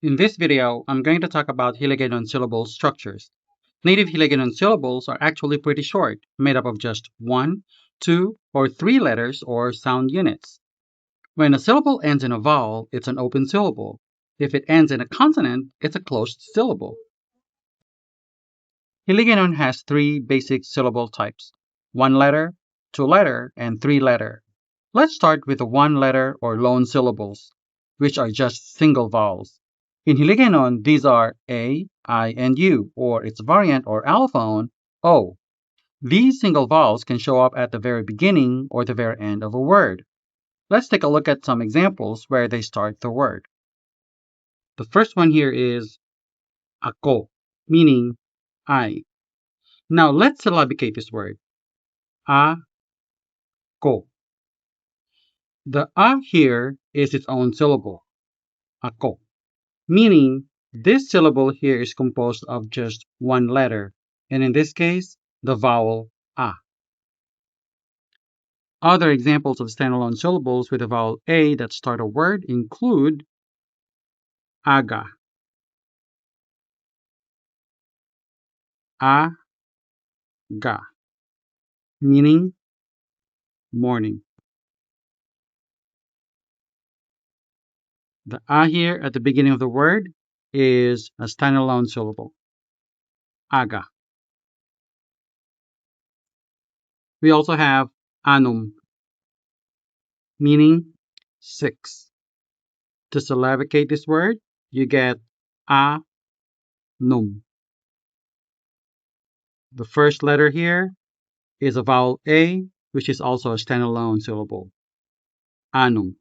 In this video, I'm going to talk about Hiligaynon syllable structures. Native Hiligaynon syllables are actually pretty short, made up of just 1, 2, or 3 letters or sound units. When a syllable ends in a vowel, it's an open syllable. If it ends in a consonant, it's a closed syllable. Hiligaynon has 3 basic syllable types: 1 letter, 2 letter, and 3 letter. Let's start with the 1 letter or lone syllables, which are just single vowels. In Hiligaynon, these are A, I, and U, or its variant or allophone, O. These single vowels can show up at the very beginning or the very end of a word. Let's take a look at some examples where they start the word. The first one here is ako, meaning I. Now let's syllabicate this word. Ako. The A here is its own syllable, ako, meaning this syllable here is composed of just 1 letter, and in this case, the vowel A. Other examples of standalone syllables with the vowel A that start a word include aga, aga, meaning morning. The A here at the beginning of the word is a standalone syllable, aga. We also have anum, meaning 6. To syllabicate this word, you get a num. The first letter here is a vowel A, which is also a standalone syllable, anum.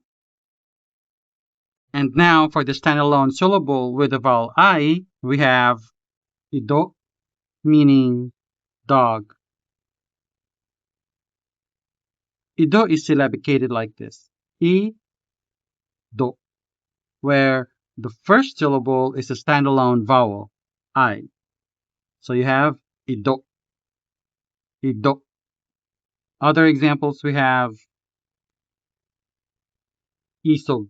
And now for the standalone syllable with the vowel I, we have ido, meaning dog. Ido is syllabicated like this, I, do, where the first syllable is a standalone vowel, I. So you have ido, ido. Other examples we have isog,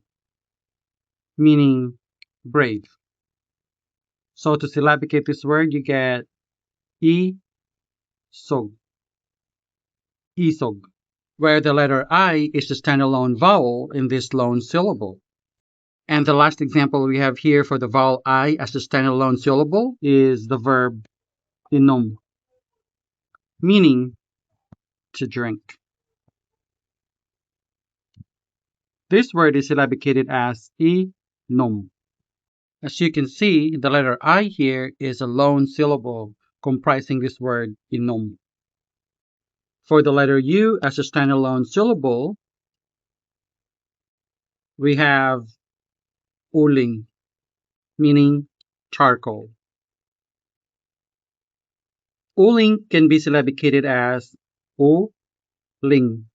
meaning brave. So to syllabicate this word, you get isog, isog, where the letter I is the standalone vowel in this lone syllable. And the last example we have here for the vowel I as a standalone syllable is the verb inom, meaning to drink. This word is syllabicated as inom. As you can see, the letter I here is a lone syllable comprising this word inom. For the letter U as a standalone syllable, we have uling, meaning charcoal. Uling can be syllabicated as u-ling,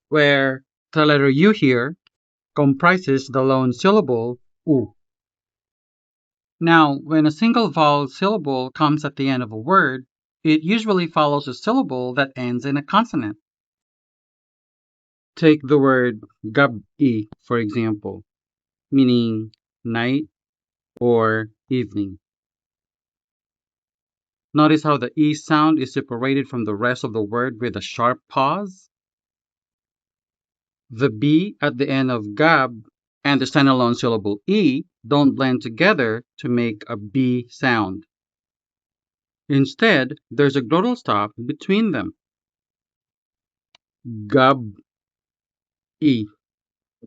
where the letter U here comprises the lone syllable u. Now, when a single vowel syllable comes at the end of a word, it usually follows a syllable that ends in a consonant. Take the word gabi, for example, meaning night or evening. Notice how the E sound is separated from the rest of the word with a sharp pause. The B at the end of gab and the standalone syllable E don't blend together to make a B sound. Instead, there's a glottal stop between them. Gab E.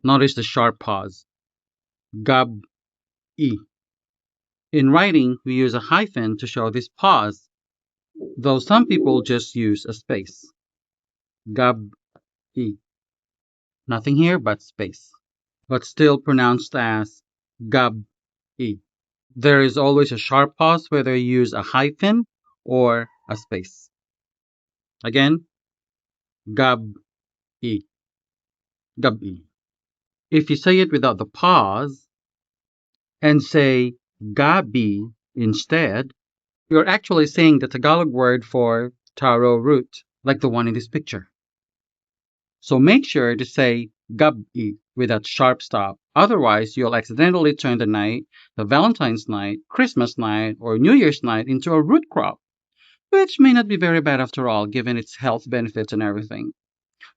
Notice the sharp pause. Gab E. In writing, we use a hyphen to show this pause, though some people just use a space. Gab E. Nothing here but space, but still pronounced as gab E. There is always a sharp pause whether you use a hyphen or a space. Again, gab E. Gab E. If you say it without the pause and say gabi instead, you're actually saying the Tagalog word for taro root, like the one in this picture. So make sure to say gabi with that sharp stop Otherwise, you'll accidentally turn the night, the Valentine's night, Christmas night, or New Year's night into a root crop, which may not be very bad after all, given its health benefits and everything.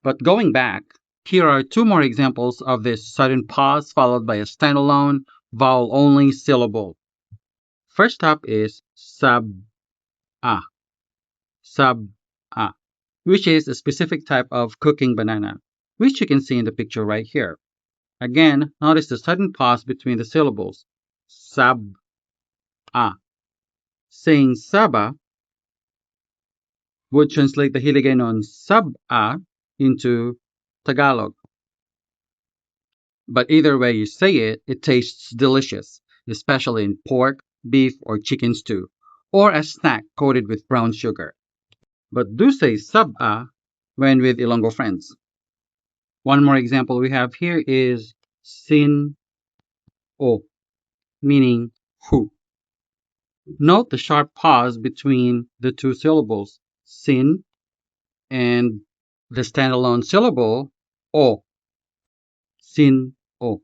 But going back, here are two more examples of this sudden pause followed by a standalone, vowel-only syllable. First up is sub-a, sub-a, which is a specific type of cooking banana, which you can see in the picture right here. Again, notice the sudden pause between the syllables. Sab-a. Saying saba would translate the Hiligaynon sab-a into Tagalog. But either way you say it, it tastes delicious, especially in pork, beef, or chicken stew, or a snack coated with brown sugar. But do say sab-a when with Ilonggo friends. One more example we have here is sin-o, meaning who. Note the sharp pause between the two syllables, sin, and the standalone syllable, o, sin-o.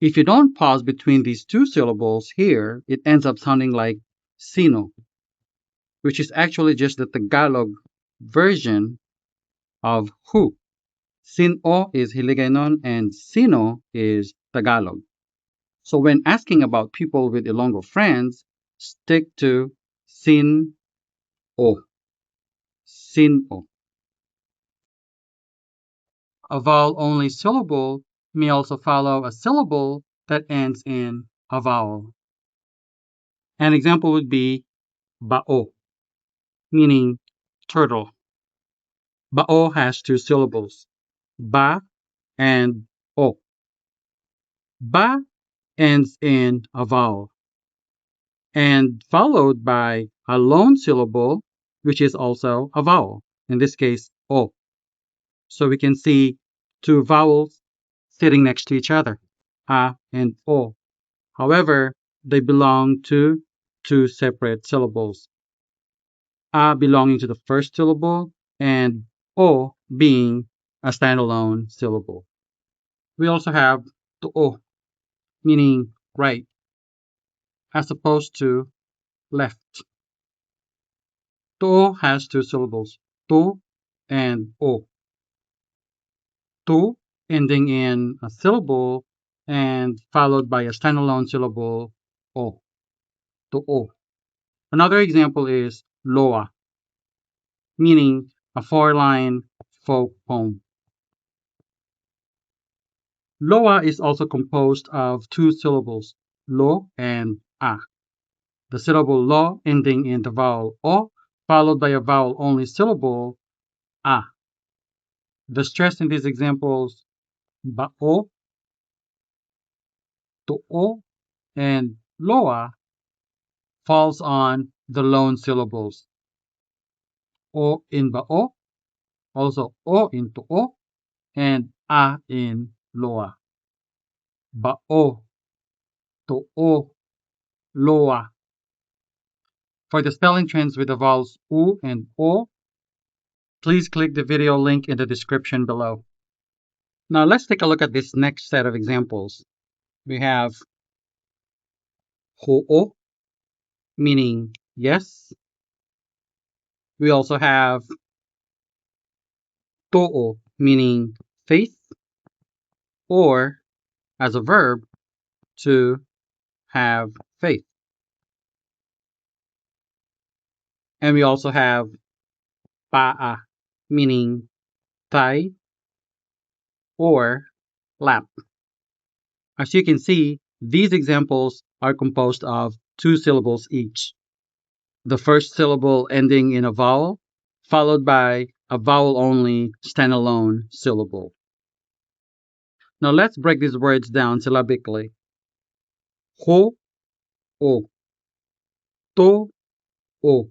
If you don't pause between these two syllables here, it ends up sounding like sino, which is actually just the Tagalog version of who. Sin-o is Hiligaynon and sino is Tagalog. So when asking about people with Ilonggo friends, stick to sin-o. Sin-o. A vowel-only syllable may also follow a syllable that ends in a vowel. An example would be bao, meaning turtle. Bao has two syllables, ba and o. Ba ends in a vowel and followed by a lone syllable, which is also a vowel, in this case, o. So we can see two vowels sitting next to each other, a and o. However, they belong to two separate syllables, a belonging to the first syllable and o being a standalone syllable. We also have to, meaning right, as opposed to left. To has two syllables, to and o. To ending in a syllable and followed by a standalone syllable, o. To o. Another example is loa, meaning a four-line folk poem. Loa is also composed of two syllables, lo and a. The syllable lo ending in the vowel o, followed by a vowel-only syllable, a. The stress in these examples, bao, to-o, and loa, falls on the lone syllables, o in bao, also o in to-o, and a in loa. Bao, to-o, loa. For the spelling trends with the vowels u and o, please click the video link in the description below. Now let's take a look at this next set of examples. We have ho'o, meaning yes. We also have to'o, meaning faith, or as a verb, to have faith. And we also have pa'a, meaning thigh or lap. As you can see, these examples are composed of two syllables each. The first syllable ending in a vowel, followed by a vowel-only standalone syllable. Now let's break these words down syllabically. Ho, o, to, o,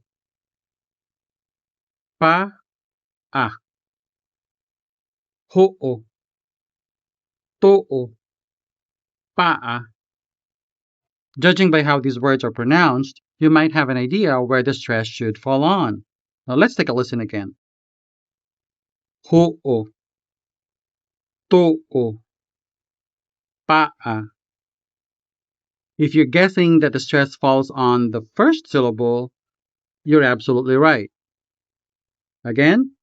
pa, a, ho, o, to, o, pa, a. Judging by how these words are pronounced, you might have an idea where the stress should fall on. Now let's take a listen again. Ho, o, to, o, pa'a. If you're guessing that the stress falls on the first syllable, you're absolutely right. Again,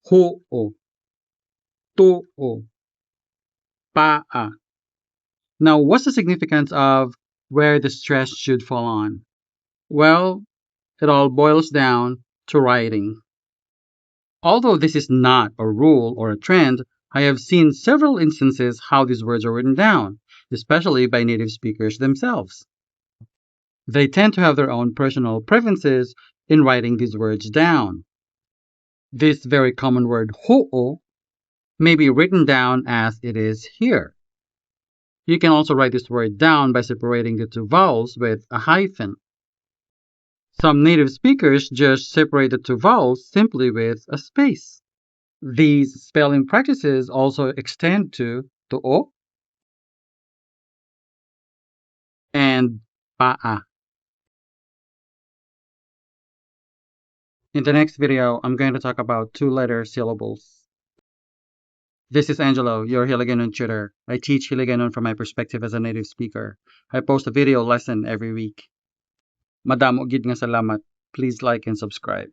ho'o, to'o, pa'a. Now, what's the significance of where the stress should fall on? Well, it all boils down to writing. Although this is not a rule or a trend, I have seen several instances how these words are written down, especially by native speakers themselves. They tend to have their own personal preferences in writing these words down. This very common word ho'o may be written down as it is here. You can also write this word down by separating the two vowels with a hyphen. Some native speakers just separate the two vowels simply with a space. These spelling practices also extend to to'o and pa'a. In the next video, I'm going to talk about two-letter syllables. This is Angelo, your Hiligaynon tutor. I teach Hiligaynon from my perspective as a native speaker. I post a video lesson every week. Madamo gid nga salamat. Please like and subscribe.